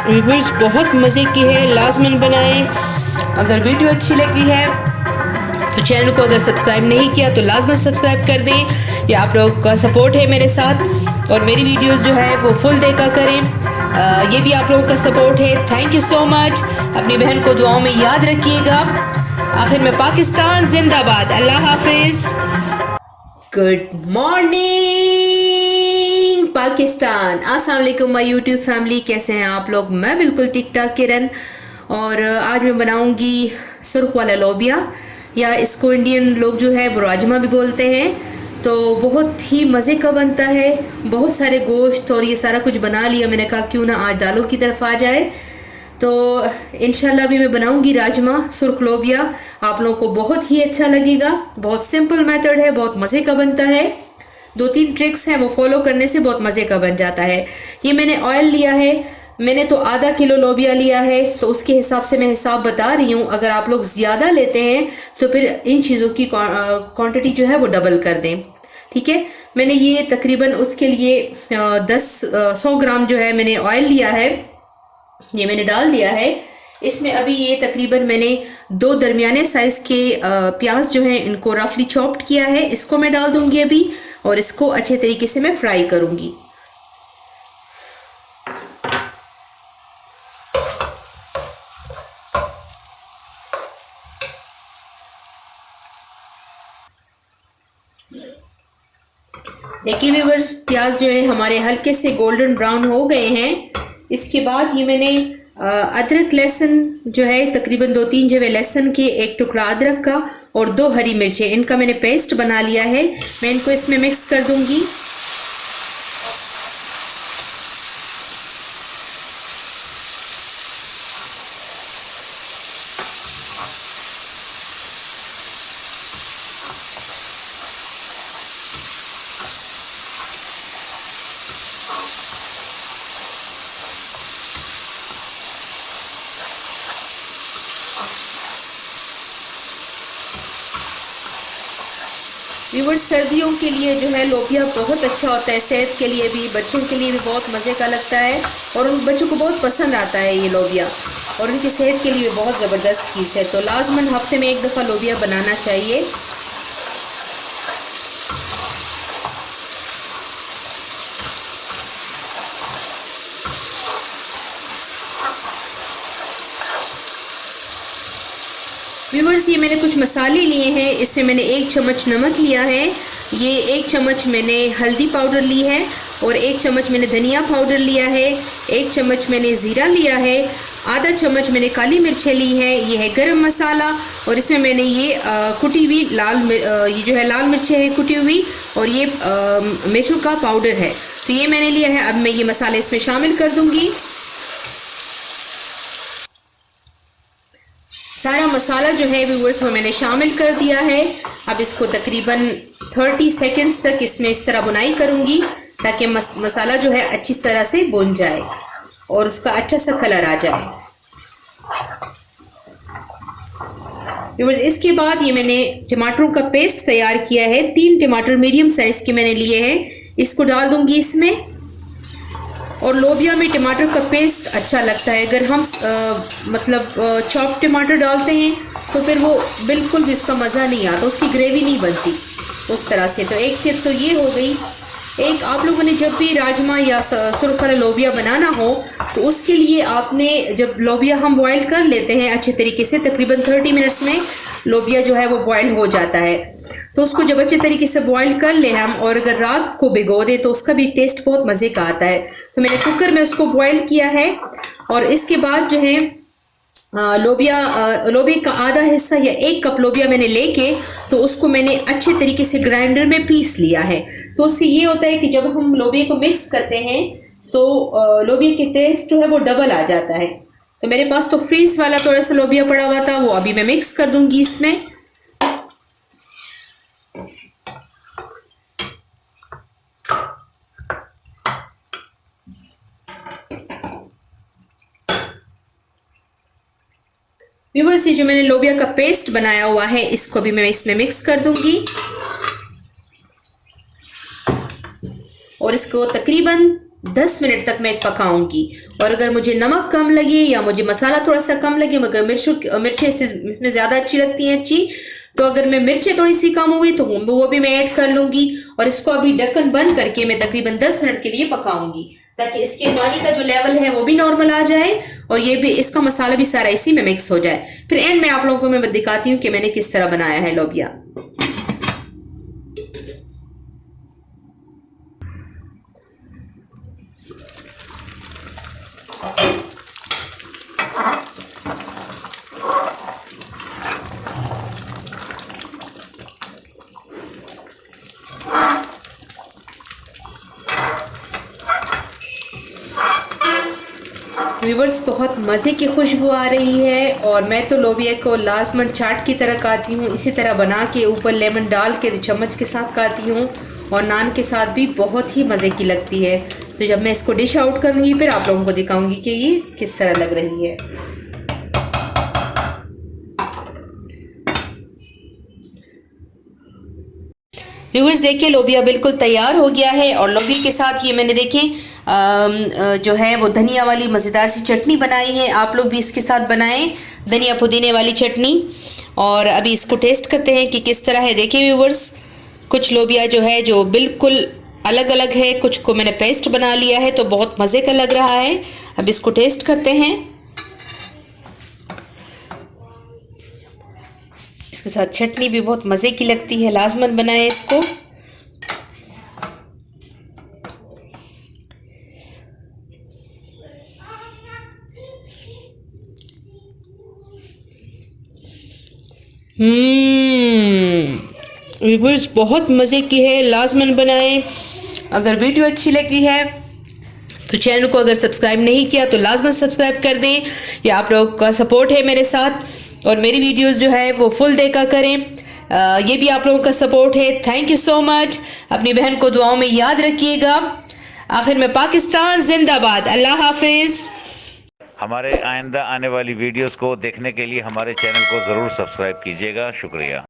Viewers बहुत मज़े की है, लाजमन बनाएं। अगर वीडियो अच्छी लगी है तो चैनल को अगर सब्सक्राइब नहीं किया तो लाजमन सब्सक्राइब कर दें। ये आप लोगों का सपोर्ट है मेरे साथ, और मेरी वीडियोस जो है वो फुल देखा करें। ये भी आप लोगों का सपोर्ट है। Thank you so much. अपनी बहन को दुआओं में याद रखिएगा। आखिर में पाकिस्तान जिंदाबाद। अल्लाह हाफिज़। Good morning Pakistan. अस्सलाम वालेकुम माय यूट्यूब फैमिली, कैसे हैं आप लोग? मैं बिल्कुल ठीक ठाक किरण, और आज मैं बनाऊंगी सुर्ख वाला लोबिया, या इसको इंडियन लोग जो है वो राजमा भी बोलते हैं। तो बहुत ही मज़े का बनता है, बहुत सारे गोश्त और ये सारा कुछ बना लिया। मैंने कहा क्यों ना आज दालों की तरफ आ जाए। तो इंशाल्लाह भी मैं बनाऊंगी राजमा सुर्ख लोबिया। आप लोगों को बहुत ही अच्छा लगेगा। बहुत सिंपल मेथड है, बहुत मज़े का बनता है। 2-3 ट्रिक्स हैं, वो फॉलो करने से बहुत मज़े का बन जाता है। ये मैंने ऑयल लिया है, मैंने तो आधा किलो लोबिया लिया है, तो उसके हिसाब से मैं हिसाब बता रही हूँ। अगर आप लोग ज़्यादा लेते हैं तो फिर इन चीज़ों की क्वांटिटी जो है वो डबल कर दें, ठीक है। मैंने ये तकरीबन उसके लिए 100 ग्राम जो है मैंने ऑयल लिया है, ये मैंने डाल दिया है इसमें। अभी ये तकरीबन मैंने 2 दरमियाने साइज़ के प्याज जो हैं इनको रफली चॉप्ड किया है, इसको मैं डाल दूंगी अभी, और इसको अच्छे तरीके से मैं फ्राई करूंगी। देखिए व्यूअर्स, प्याज जो है हमारे हल्के से गोल्डन ब्राउन हो गए हैं। इसके बाद ये मैंने अदरक लहसुन जो है तकरीबन 2-3 जवे लहसुन के, 1 टुकड़ा अदरक का और 2 हरी मिर्चें, इनका मैंने पेस्ट बना लिया है। मैं इनको इसमें मिक्स कर दूंगी। व्यूअर्स, सर्दियों के लिए जो है लोबिया बहुत अच्छा होता है, सेहत के लिए भी, बच्चों के लिए भी बहुत मज़े का लगता है, और उन बच्चों को बहुत पसंद आता है ये लोबिया, और उनकी सेहत के लिए बहुत ज़बरदस्त चीज़ है। तो लाजमन हफ्ते में 1 दफ़ा लोबिया बनाना चाहिए। व्यूअर्स, ये मैंने कुछ मसाले लिए हैं। इसमें मैंने 1 चम्मच नमक लिया है, ये 1 चम्मच मैंने हल्दी पाउडर ली है, और 1 चम्मच मैंने धनिया पाउडर लिया है, 1 चम्मच मैंने ज़ीरा लिया है, आधा चम्मच मैंने काली मिर्चें ली हैं, ये है गरम मसाला, और इसमें मैंने ये कुटी हुई ये जो है लाल मिर्चें हैं कुटी हुई, और ये मिर्चों का पाउडर है। तो ये मैंने लिया है। अब मैं ये मसाले इसमें शामिल कर दूँगी। सारा मसाला जो है व्यूअर्स वो मैंने शामिल कर दिया है। अब इसको तकरीबन 30 सेकंड्स तक इसमें इस तरह बुनाई करूंगी, ताकि मसाला जो है अच्छी तरह से भुन जाए और उसका अच्छा सा कलर आ जाए। व्यूअर्स, इसके बाद ये मैंने टमाटरों का पेस्ट तैयार किया है। 3 टमाटर मीडियम साइज़ के मैंने लिए हैं, इसको डाल दूंगी इसमें। और लोबिया में टमाटर का पेस्ट अच्छा लगता है। अगर हम चॉप टमाटर डालते हैं तो फिर वो बिल्कुल भी उसका मज़ा नहीं आता, उसकी ग्रेवी नहीं बनती उस तरह से। तो एक टिप तो ये हो गई। एक, आप लोगों ने जब भी राजमा या सुर्ख वाला लोबिया बनाना हो तो उसके लिए आपने, जब लोबिया हम बॉयल कर लेते हैं अच्छे तरीके से, तकरीबन 30 मिनट्स में लोबिया जो है वो बॉयल हो जाता है। तो उसको जब अच्छे तरीके से बॉईल कर लें हम, और अगर रात को भिगो दें तो उसका भी टेस्ट बहुत मज़े का आता है। तो मैंने कुकर में उसको बॉईल किया है, और इसके बाद जो है लोबिया का आधा हिस्सा या 1 कप लोबिया मैंने लेके तो उसको मैंने अच्छे तरीके से ग्राइंडर में पीस लिया है। तो उससे ये होता है कि जब हम लोबिया को मिक्स करते हैं तो लोबिया के टेस्ट जो है वो डबल आ जाता है। तो मेरे पास तो फ्रीज वाला थोड़ा सा लोबिया पड़ा हुआ था, वो अभी मैं मिक्स कर दूंगी इसमें। व्यूअर्स, ये जो मैंने लोबिया का पेस्ट बनाया हुआ है इसको भी मैं इसमें मिक्स कर दूंगी, और इसको तकरीबन 10 मिनट तक मैं पकाऊंगी। और अगर मुझे नमक कम लगे या मुझे मसाला थोड़ा सा कम लगे, मगर मिर्चें इसमें ज़्यादा अच्छी लगती हैं अच्छी, तो अगर मैं मिर्चें थोड़ी सी कम हुई तो वो भी मैं ऐड कर लूँगी। और इसको अभी ढक्कन बंद करके मैं तकरीबन 10 मिनट के लिए पकाऊंगी, ताकि इसके पानी का जो लेवल है वो भी नॉर्मल आ जाए और ये भी इसका मसाला भी सारा इसी में मिक्स हो जाए। फिर एंड में आप लोगों को मैं दिखाती हूँ कि मैंने किस तरह बनाया है लोबिया। व्यूवर्स, बहुत मज़े की खुशबू आ रही है और मैं तो लोबिया को लाजमन चाट की तरह खाती हूँ। इसी तरह बना के ऊपर लेमन डाल के चम्मच के साथ खाती हूँ और नान के साथ भी बहुत ही मज़े की लगती है। तो जब मैं इसको डिश आउट करूँगी फिर आप लोगों को दिखाऊंगी कि ये किस तरह लग रही है। व्यूवर्स, देखिए लोबिया बिल्कुल तैयार हो गया है और लोबिया के साथ ये मैंने देखें जो है वो धनिया वाली मज़ेदार सी चटनी बनाई है। आप लोग भी इसके साथ बनाएं धनिया पुदीने वाली चटनी। और अभी इसको टेस्ट करते हैं कि किस तरह है। देखिए व्यूवर्स, कुछ लोबिया जो है जो बिल्कुल अलग अलग है, कुछ को मैंने पेस्ट बना लिया है तो बहुत मज़े का लग रहा है। अब इसको टेस्ट करते हैं। इसके साथ चटनी भी बहुत मज़े की लगती है, लाजमन बनाएं इसको। व्यूअर्स, बहुत मज़े की है, लाजमन बनाएं। अगर वीडियो अच्छी लगी है तो चैनल को अगर सब्सक्राइब नहीं किया तो लाजमन सब्सक्राइब कर दें। ये आप लोगों का सपोर्ट है मेरे साथ और मेरी वीडियोस जो है वो फुल देखा करें। ये भी आप लोगों का सपोर्ट है। Thank you so much. अपनी बहन को दुआओं में याद रखिएगा। आखिर में पाकिस्तान जिंदाबाद। अल्लाह हाफिज़। हमारे आइंदा आने वाली वीडियोस को देखने के लिए हमारे चैनल को ज़रूर सब्सक्राइब कीजिएगा। शुक्रिया।